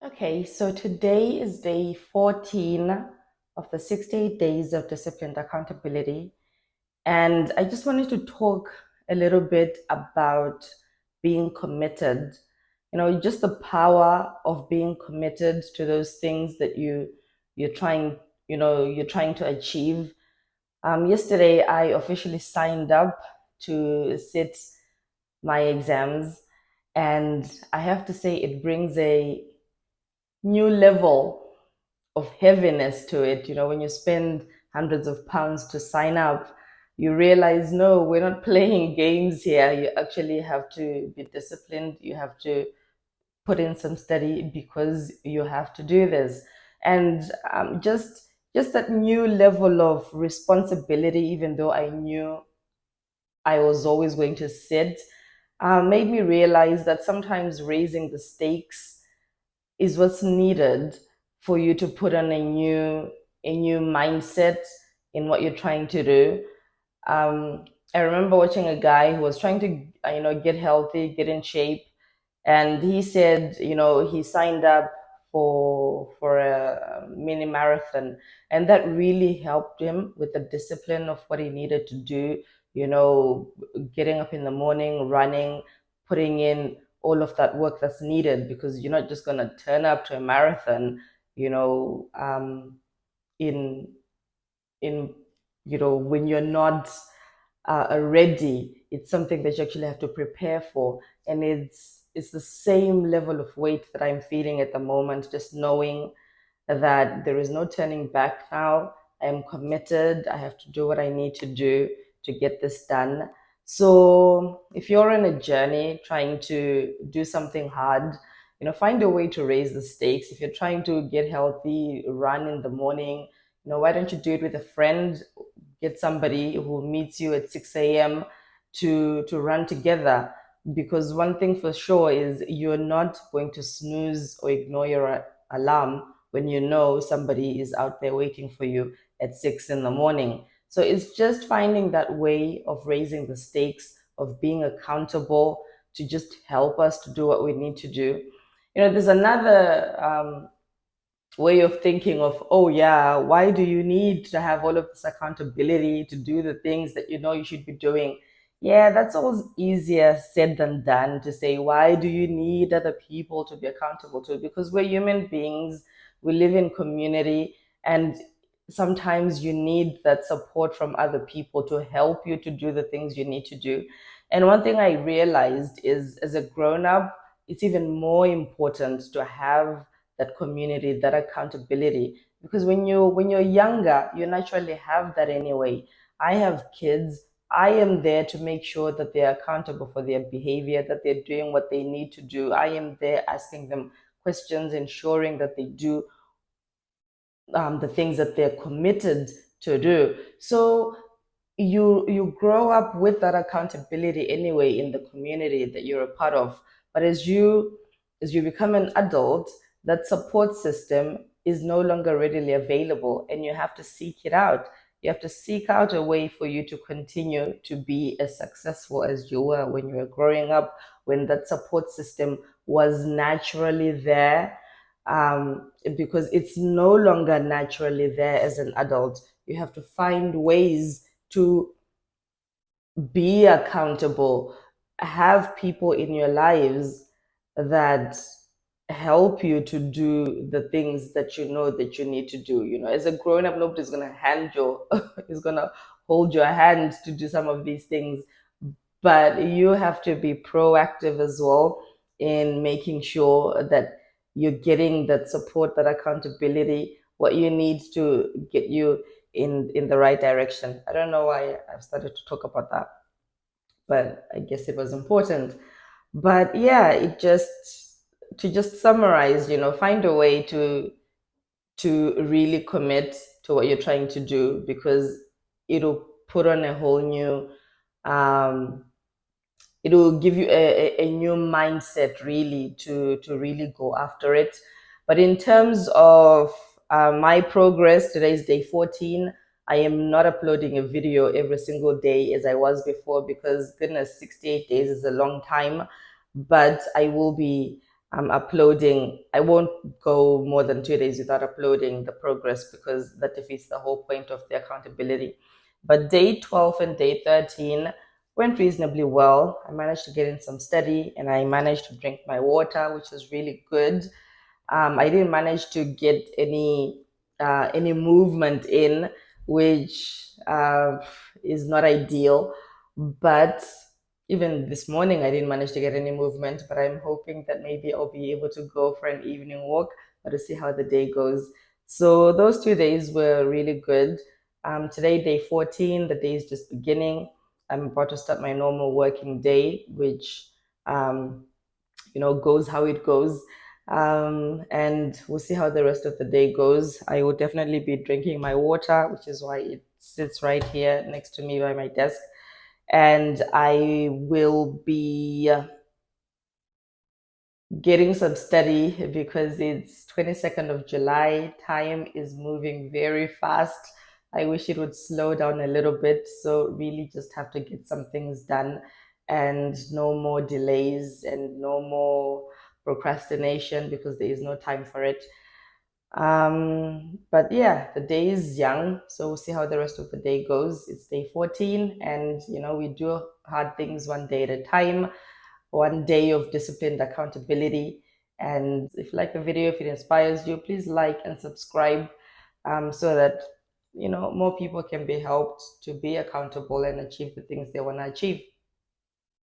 Okay, so today is day 14 of the 68 days of disciplined accountability. And I just wanted to talk a little bit about being committed. Just the power of being committed to those things that you're trying, you're trying to achieve. Yesterday I officially signed up to sit my exams, and I have to say it brings a new level of heaviness to it. When you spend hundreds of pounds to sign up, you realize, no, we're not playing games here. You actually have to be disciplined. You have to put in some study because you have to do this. And just that new level of responsibility, even though I knew I was always going to sit, made me realize that sometimes raising the stakes is what's needed for you to put on a new mindset in what you're trying to do. I remember watching a guy who was trying to get healthy, get in shape, and he said he signed up for a mini marathon, and that really helped him with the discipline of what he needed to do. Getting up in the morning, running, putting in all of that work that's needed, because you're not just going to turn up to a marathon you know um in in when you're not ready. It's something that you actually have to prepare for, and it's the same level of weight that I'm feeling at the moment, just knowing that there is no turning back now. I am committed. I have to do what I need to do to get this done. So if you're on a journey trying to do something hard, find a way to raise the stakes. If you're trying to get healthy, run in the morning, why don't you do it with a friend? Get somebody who meets you at 6 a.m. to run together. Because one thing for sure is you're not going to snooze or ignore your alarm when you know somebody is out there waiting for you at 6 in the morning. So it's just finding that way of raising the stakes, of being accountable to just help us to do what we need to do. There's another way of thinking of, oh yeah, why do you need to have all of this accountability to do the things that you know you should be doing? Yeah, that's always easier said than done, to say, why do you need other people to be accountable to? Because we're human beings, we live in community, and sometimes you need that support from other people to help you to do the things you need to do. And one thing I realized is, as a grown up, it's even more important to have that community, that accountability. Because when you're younger, you naturally have that anyway. I have kids. I am there to make sure that they're accountable for their behavior, that they're doing what they need to do. I am there asking them questions, ensuring that they do the things that they're committed to do. So you grow up with that accountability anyway in the community that you're a part of. But as you become an adult, that support system is no longer readily available, and you have to seek it out. You have to seek out a way for you to continue to be as successful as you were when you were growing up, when that support system was naturally there. Because it's no longer naturally there as an adult. You have to find ways to be accountable, have people in your lives that help you to do the things that you know that you need to do. As a grown up, nobody's gonna hand your is gonna hold your hand to do some of these things, but you have to be proactive as well in making sure that you're getting that support, that accountability, what you need to get you in the right direction. I don't know why I've started to talk about that, but I guess it was important. But yeah, to just summarize, find a way to really commit to what you're trying to do, because it'll put on a whole new um it will give you a new mindset, really, to really go after it. But in terms of my progress, today is day 14. I am not uploading a video every single day as I was before, because goodness, 68 days is a long time. But I will be I'm uploading. I won't go more than 2 days without uploading the progress because that defeats the whole point of the accountability. But day 12 and day 13 went reasonably well. I managed to get in some study and I managed to drink my water, which was really good. I didn't manage to get any movement in, which is not ideal. But even this morning, I didn't manage to get any movement. But I'm hoping that maybe I'll be able to go for an evening walk or to see how the day goes. So those 2 days were really good. Today, day 14, the day is just beginning. I'm about to start my normal working day, which um, goes how it goes. And we'll see how the rest of the day goes. I will definitely be drinking my water, which is why it sits right here next to me by my desk. And I will be getting some study because it's 22nd of July. Time is moving very fast. I wish it would slow down a little bit. So, really, just have to get some things done and no more delays and no more procrastination because there is no time for it. But yeah, the day is young, so we'll see how the rest of the day goes. It's day 14, and we do hard things one day at a time, one day of disciplined accountability. And if you like the video, if it inspires you, please like and subscribe so that more people can be helped to be accountable and achieve the things they want to achieve.